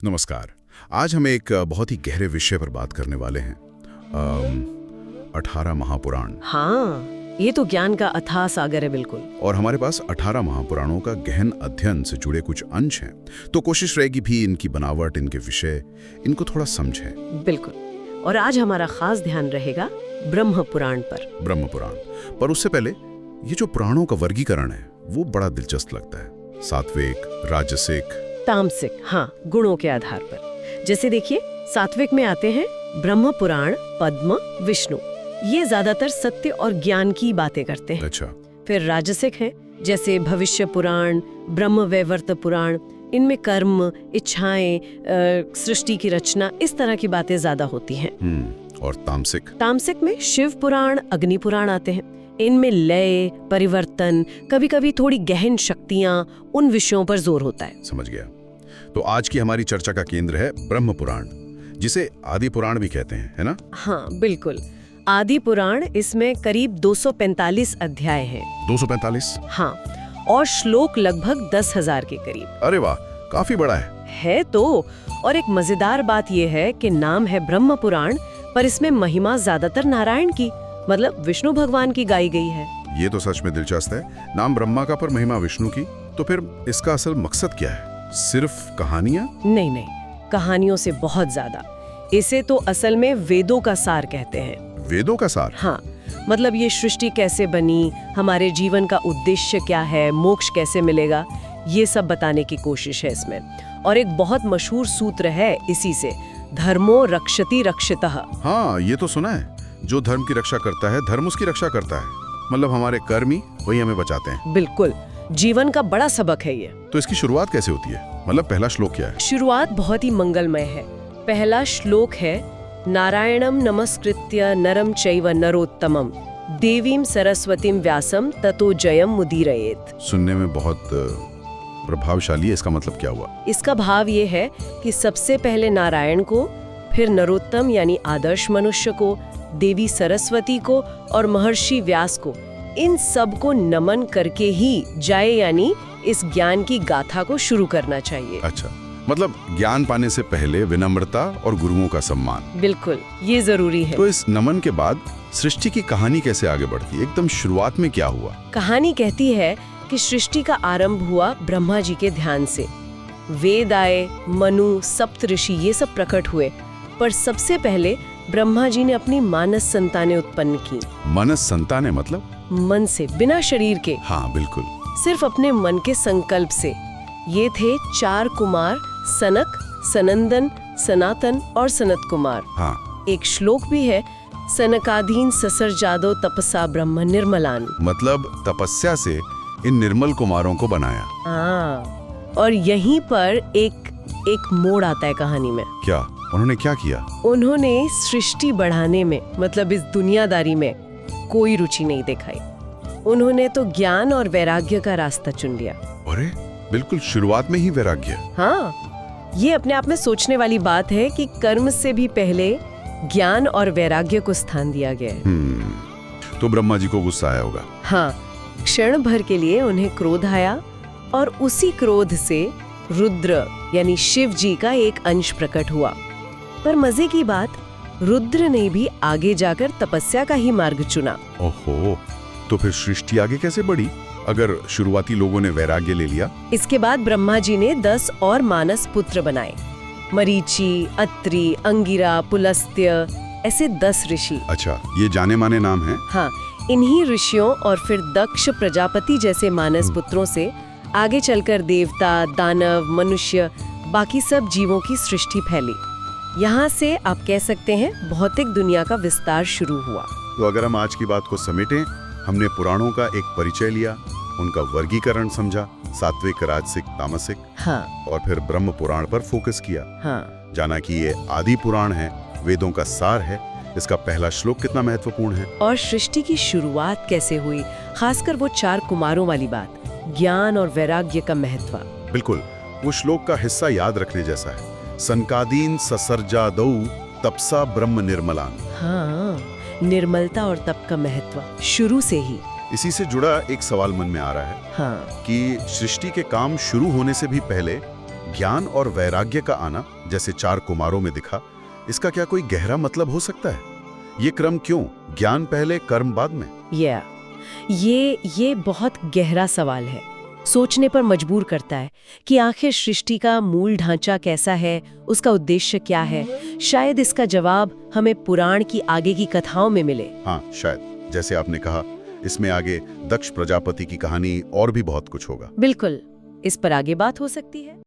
नमस्कार। आज हम एक बहुत ही गहरे विषय पर बात करने वाले हैं। 18 महापुराण। हाँ, ये तो ज्ञान का अथाह सागर है बिल्कुल। और हमारे पास 18 महापुराणों का गहन अध्ययन से जुड़े कुछ अंश हैं, तो कोशिश रहेगी भी इनकी बनावट, इनके विषय, इनको थोड़ा समझें। बिल्कुल। और आज हमारा खास ध्यान रहेगा ब्रह्म पुराण पर। ब्रह्म पुराण पर उससे पहले ये जो पुराणों का वर्गीकरण है वो बड़ा दिलचस्प लगता है। सात्विक, राजसिक, तामसिक, हाँ, गुणों के आधार पर। जैसे देखिए, सात्विक में आते हैं ब्रह्म पुराण, पद्म, विष्णु। ये ज्यादातर सत्य और ज्ञान की बातें करते हैं। अच्छा। फिर राजसिक हैं, जैसे भविष्य पुराण, ब्रह्म वैवर्त पुराण। इनमें कर्म, इच्छाएं, सृष्टि की रचना, इस तरह की बातें ज्यादा होती हैं। और तामसिक? तामसिक में शिव पुराण, अग्नि पुराण आते हैं। इनमें लय, परिवर्तन, कभी-कभी थोड़ी गहन शक्तियां, उन विषयों पर जोर होता है। समझ गया। तो आज की हमारी चर्चा का केंद्र है ब्रह्म पुराण, जिसे आदि पुराण भी कहते हैं, है ना? हाँ, बिल्कुल। आदि पुराण, इसमें करीब 245 अध्याय हैं। 245? हाँ, और श्लोक लगभग 10,000 के करीब। अरे वाह, काफी बड़ा है तो। और एक मजेदार बात यह है कि नाम है ब्रह्म पुराण, पर इसमें महिमा ज्यादातर नारायण की, मतलब विष्णु भगवान की गाई गई है। ये तो सच में दिलचस्प है। नाम ब्रह्मा का पर महिमा विष्णु की। तो फिर इसका असल मकसद क्या है? सिर्फ कहानियां? नहीं, कहानियों से बहुत ज्यादा। इसे तो असल में वेदों का सार कहते हैं। वेदों का सार? हाँ, मतलब ये सृष्टि कैसे बनी, हमारे जीवन का उद्देश्य क्या है, मोक्ष कैसे मिलेगा, ये सब बताने की कोशिश है इसमें। और एक बहुत मशहूर सूत्र है इसी से, धर्मो रक्षति रक्षितः। हाँ, ये तो सुना है। जो धर्म की रक्षा करता है, धर्म उसकी रक्षा करता है। मतलब हमारे कर्म ही वही हमें बचाते हैं। बिल्कुल, जीवन का बड़ा सबक है ये। तो इसकी शुरुआत कैसे होती है? मतलब पहला श्लोक क्या है? शुरुआत बहुत ही मंगलमय है। पहला श्लोक है, नारायणम नमस्कृत्य नरम चैव नरोत्तमम देवीम सरस्वतीम व्यासम ततो जयम मुदीरयेत। सुनने में बहुत प्रभावशाली है। इसका मतलब क्या हुआ? इसका भाव ये है कि सबसे पहले नारायण को, फिर नरोत्तम यानी आदर्श मनुष्य को, देवी सरस्वती को और महर्षि व्यास को, इन सब को नमन करके ही जय यानी इस ज्ञान की गाथा को शुरू करना चाहिए। अच्छा, मतलब ज्ञान पाने से पहले विनम्रता और गुरुओं का सम्मान। बिल्कुल, ये जरूरी है। तो इस नमन के बाद सृष्टि की कहानी कैसे आगे बढ़ती है? एकदम शुरुआत में क्या हुआ? कहानी कहती है कि सृष्टि का आरंभ हुआ ब्रह्मा जी के ध्यान से। वेद आए, मनु, सप्त ऋषि, ये सब प्रकट हुए। पर सबसे पहले ब्रह्मा जी ने अपनी मानस संतानें उत्पन्न की। मानस संतानें मतलब? मन से, बिना शरीर के। हाँ, बिल्कुल। सिर्फ अपने मन के संकल्प से। ये थे 4 कुमार, सनक, सनंदन, सनातन और सनत कुमार। हाँ। एक श्लोक भी है, सनकाधीन ससर जादो तपसा ब्रह्म निर्मलान। मतलब तपस्या से इन निर्मल कुमारों को बनाया। हाँ, और यहीं पर एक मोड़ आता है कहानी में। क्या उन्होंने क्या किया? उन्होंने सृष्टि बढ़ाने में, मतलब इस दुनियादारी में कोई रुचि नहीं दिखाई। उन्होंने तो ज्ञान और वैराग्य का रास्ता चुन लिया। अरे, बिल्कुल शुरुआत में ही वैराग्य। हाँ, ये अपने आप में सोचने वाली बात है कि कर्म से भी पहले ज्ञान और वैराग्य को स्थान दिया गया है। तो ब्रह्मा जी को गुस्सा आया होगा। हाँ, क्षण भर के लिए उन्हें क्रोध आया और उसी क्रोध से रुद्र यानी शिव जी का एक अंश प्रकट हुआ। पर मजे की बात, रुद्र ने भी आगे जाकर तपस्या का ही मार्ग चुना। ओहो, तो फिर सृष्टि आगे कैसे बढ़ी अगर शुरुआती लोगों ने वैराग्य ले लिया? इसके बाद ब्रह्मा जी ने 10 और मानस पुत्र बनाए। मरीचि, अत्रि, अंगिरा, पुलस्त्य, ऐसे 10 ऋषि। अच्छा, ये जाने माने नाम हैं। हाँ, इन्हीं ऋषियों और फिर दक्ष, प्रजापति जैसे मानस पुत्रों से आगे चलकर देवता, दानव, मनुष्य, बाकी सब जीवों की सृष्टि फैली। यहाँ से आप कह सकते हैं भौतिक दुनिया का विस्तार शुरू हुआ। तो अगर हम आज की बात को समेटें, हमने पुराणों का एक परिचय लिया, उनका वर्गीकरण समझा, सात्विक, राजसिक, तामसिक, हाँ, और फिर ब्रह्म पुराण पर फोकस किया। हाँ, जाना कि ये आदि पुराण है, वेदों का सार है, इसका पहला श्लोक कितना महत्वपूर्ण है, और सृष्टि की शुरुआत कैसे हुई, खासकर वो 4 कुमारों वाली बात, ज्ञान और वैराग्य का महत्व। बिल्कुल, वो श्लोक का हिस्सा याद रखने जैसा है। सनकादीन ससर्जा दौ तपसा ब्रह्म निर्मलान। हाँ, निर्मलता और तप का महत्व शुरू से ही। इसी से जुड़ा एक सवाल मन में आ रहा है हाँ, कि सृष्टि के काम शुरू होने से भी पहले ज्ञान और वैराग्य का आना, जैसे 4 कुमारों में दिखा, इसका क्या कोई गहरा मतलब हो सकता है? ये क्रम क्यों? ज्ञान पहले, कर्म बाद में? ये बहुत गहरा सवाल है। सोचने पर मजबूर करता है कि आखिर सृष्टि का मूल ढांचा कैसा है, उसका उद्देश्य क्या है। शायद इसका जवाब हमें पुराण की आगे की कथाओं में मिले। हाँ, शायद। जैसे आपने कहा, इसमें आगे दक्ष प्रजापति की कहानी और भी बहुत कुछ होगा। बिल्कुल, इस पर आगे बात हो सकती है।